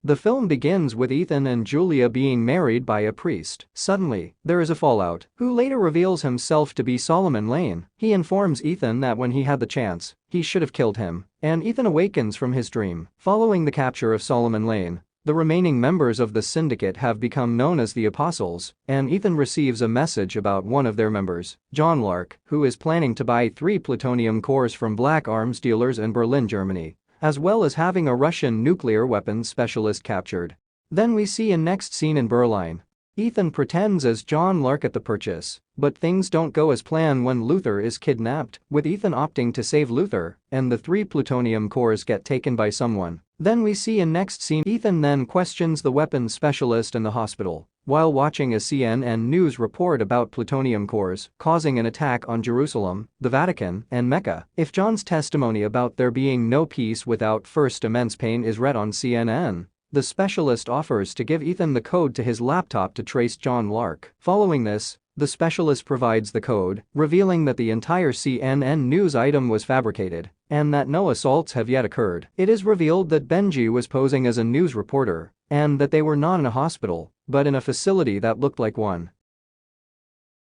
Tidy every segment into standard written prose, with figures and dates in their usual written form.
The film begins with Ethan and Julia being married by a priest. Suddenly, there is a fallout, who later reveals himself to be Solomon Lane. He informs Ethan that when he had the chance, he should have killed him, and Ethan awakens from his dream. Following the capture of Solomon Lane, the remaining members of the syndicate have become known as the Apostles, and Ethan receives a message about one of their members, John Lark, who is planning to buy 3 plutonium cores from black arms dealers in Berlin, Germany, as well as having a Russian nuclear weapons specialist captured. Then we see a next scene in Berlin. Ethan pretends as John Lark at the purchase, but things don't go as planned when Luther is kidnapped, with Ethan opting to save Luther, and the 3 plutonium cores get taken by someone. Then we see a next scene. Ethan then questions the weapons specialist in the hospital while watching a CNN news report about plutonium cores causing an attack on Jerusalem, the Vatican, and Mecca. If John's testimony about there being no peace without first immense pain is read on CNN, the specialist offers to give Ethan the code to his laptop to trace John Lark. Following this, the specialist provides the code, revealing that the entire CNN news item was fabricated and that no assaults have yet occurred. It is revealed that Benji was posing as a news reporter and that they were not in a hospital, but in a facility that looked like one.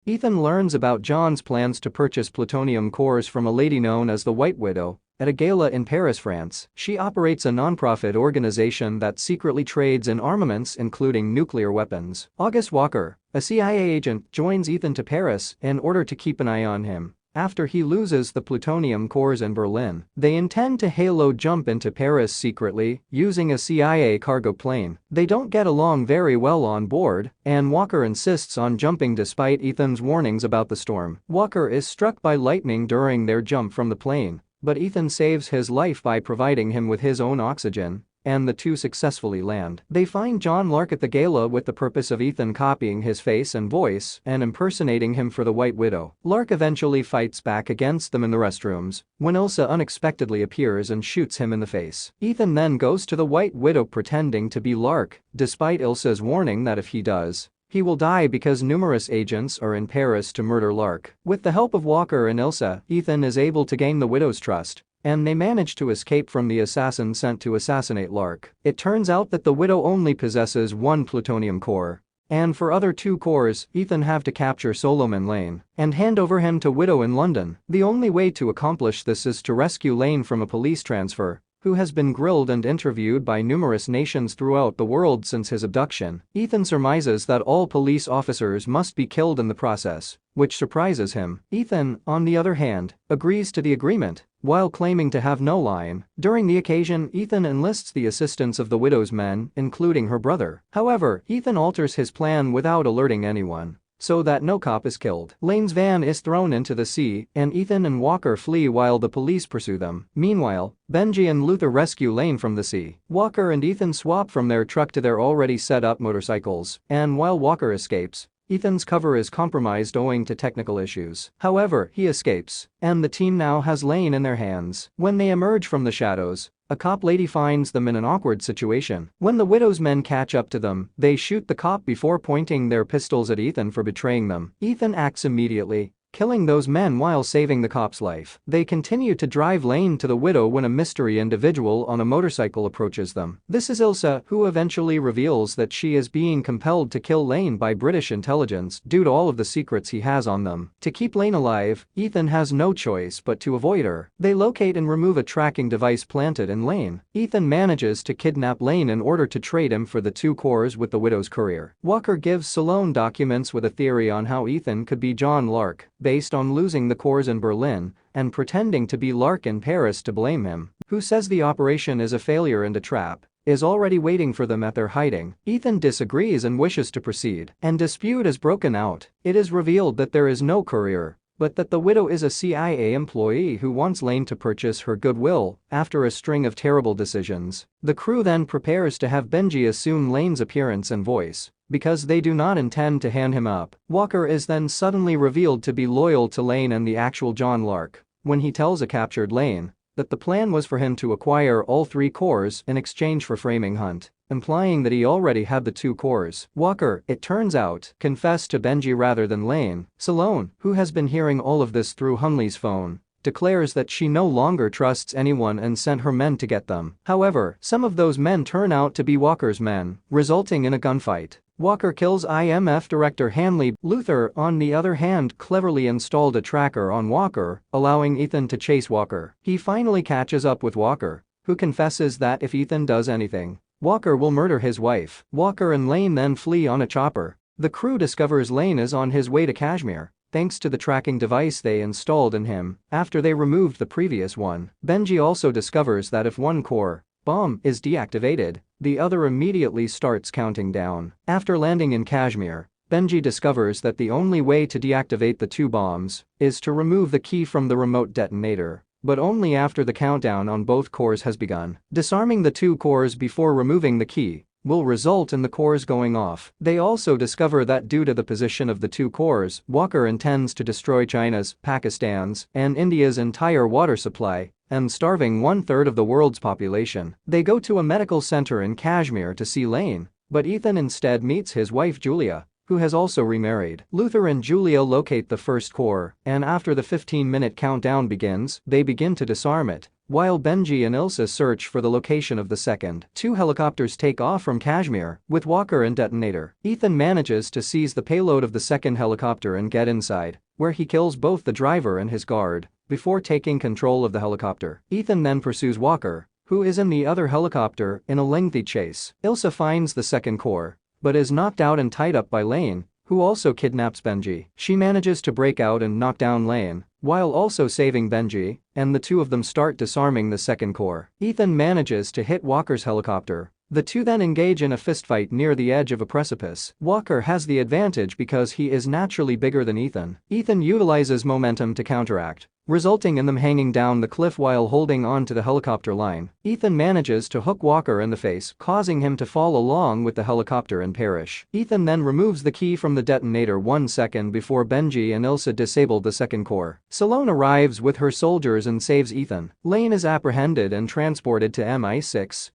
Ethan learns about John's plans to purchase plutonium cores from a lady known as the White Widow at a gala in Paris, France. She operates a non-profit organization that secretly trades in armaments including nuclear weapons. August Walker, a CIA agent, joins Ethan to Paris in order to keep an eye on him after he loses the plutonium cores in Berlin. They intend to halo jump into Paris secretly using a CIA cargo plane. They don't get along very well on board, and Walker insists on jumping despite Ethan's warnings about the storm. Walker is struck by lightning during their jump from the plane, but Ethan saves his life by providing him with his own oxygen, and the two successfully land. They find John Lark at the gala with the purpose of Ethan copying his face and voice and impersonating him for the White Widow. Lark eventually fights back against them in the restrooms when Ilsa unexpectedly appears and shoots him in the face. Ethan then goes to the White Widow pretending to be Lark, despite Ilsa's warning that if he does, he will die because numerous agents are in Paris to murder Lark. With the help of Walker and Ilsa, Ethan is able to gain the Widow's trust, and they manage to escape from the assassin sent to assassinate Lark. It turns out that the Widow only possesses 1 plutonium core, and for other 2 cores, Ethan have to capture Solomon Lane and hand over him to Widow in London. The only way to accomplish this is to rescue Lane from a police transfer, who has been grilled and interviewed by numerous nations throughout the world since his abduction. Ethan surmises that all police officers must be killed in the process, which surprises him. Ethan, on the other hand, agrees to the agreement, while claiming to have no line. During the occasion, Ethan enlists the assistance of the Widow's men, including her brother. However, Ethan alters his plan without alerting anyone, so that no cop is killed. Lane's van is thrown into the sea, and Ethan and Walker flee while the police pursue them. Meanwhile, Benji and Luther rescue Lane from the sea. Walker and Ethan swap from their truck to their already set-up motorcycles, and while Walker escapes, Ethan's cover is compromised owing to technical issues. However, he escapes, and the team now has Lane in their hands. When they emerge from the shadows, a cop lady finds them in an awkward situation. When the Widow's men catch up to them, they shoot the cop before pointing their pistols at Ethan for betraying them. Ethan acts immediately, killing those men while saving the cop's life. They continue to drive Lane to the Widow when a mystery individual on a motorcycle approaches them. This is Ilsa, who eventually reveals that she is being compelled to kill Lane by British intelligence due to all of the secrets he has on them. To keep Lane alive, Ethan has no choice but to avoid her. They locate and remove a tracking device planted in Lane. Ethan manages to kidnap Lane in order to trade him for the 2 cores with the Widow's courier. Walker gives Salone documents with a theory on how Ethan could be John Lark, based on losing the cores in Berlin and pretending to be Lark in Paris to blame him, who says the operation is a failure and a trap, is already waiting for them at their hiding. Ethan disagrees and wishes to proceed, and dispute is broken out. It is revealed that there is no courier, but that the Widow is a CIA employee who wants Lane to purchase her goodwill after a string of terrible decisions. The crew then prepares to have Benji assume Lane's appearance and voice, because they do not intend to hand him up. Walker is then suddenly revealed to be loyal to Lane and the actual John Lark when he tells a captured Lane that the plan was for him to acquire all 3 cores in exchange for framing Hunt, implying that he already had the 2 cores. Walker, it turns out, confessed to Benji rather than Lane. Salone, who has been hearing all of this through Hunley's phone, declares that she no longer trusts anyone and sent her men to get them. However, some of those men turn out to be Walker's men, resulting in a gunfight. Walker kills IMF director Hanley. Luther, on the other hand, cleverly installed a tracker on Walker, allowing Ethan to chase Walker. He finally catches up with Walker, who confesses that if Ethan does anything, Walker will murder his wife. Walker and Lane then flee on a chopper. The crew discovers Lane is on his way to Kashmir, thanks to the tracking device they installed in him after they removed the previous one. Benji also discovers that if one core bomb is deactivated, the other immediately starts counting down. After landing in Kashmir, Benji discovers that the only way to deactivate the two bombs is to remove the key from the remote detonator, but only after the countdown on both cores has begun. Disarming the two cores before removing the key will result in the cores going off. They also discover that due to the position of the two cores, Walker intends to destroy China's, Pakistan's, and India's entire water supply and starving 1/3 of the world's population. They go to a medical center in Kashmir to see Lane, but Ethan instead meets his wife Julia, who has also remarried. Luther and Julia locate the first core, and after the 15-minute countdown begins, they begin to disarm it, while Benji and Ilsa search for the location of the second. Two helicopters take off from Kashmir, with Walker and detonator. Ethan manages to seize the payload of the second helicopter and get inside, where he kills both the driver and his guard, before taking control of the helicopter. Ethan then pursues Walker, who is in the other helicopter, in a lengthy chase. Ilsa finds the second core, but is knocked out and tied up by Lane, who also kidnaps Benji. She manages to break out and knock down Lane, while also saving Benji, and the two of them start disarming the second core. Ethan manages to hit Walker's helicopter. The two then engage in a fistfight near the edge of a precipice. Walker has the advantage because he is naturally bigger than Ethan. Ethan utilizes momentum to counteract, resulting in them hanging down the cliff while holding on to the helicopter line. Ethan manages to hook Walker in the face, causing him to fall along with the helicopter and perish. Ethan then removes the key from the detonator 1 second before Benji and Ilsa disable the second core. Salone arrives with her soldiers and saves Ethan. Lane is apprehended and transported to MI6,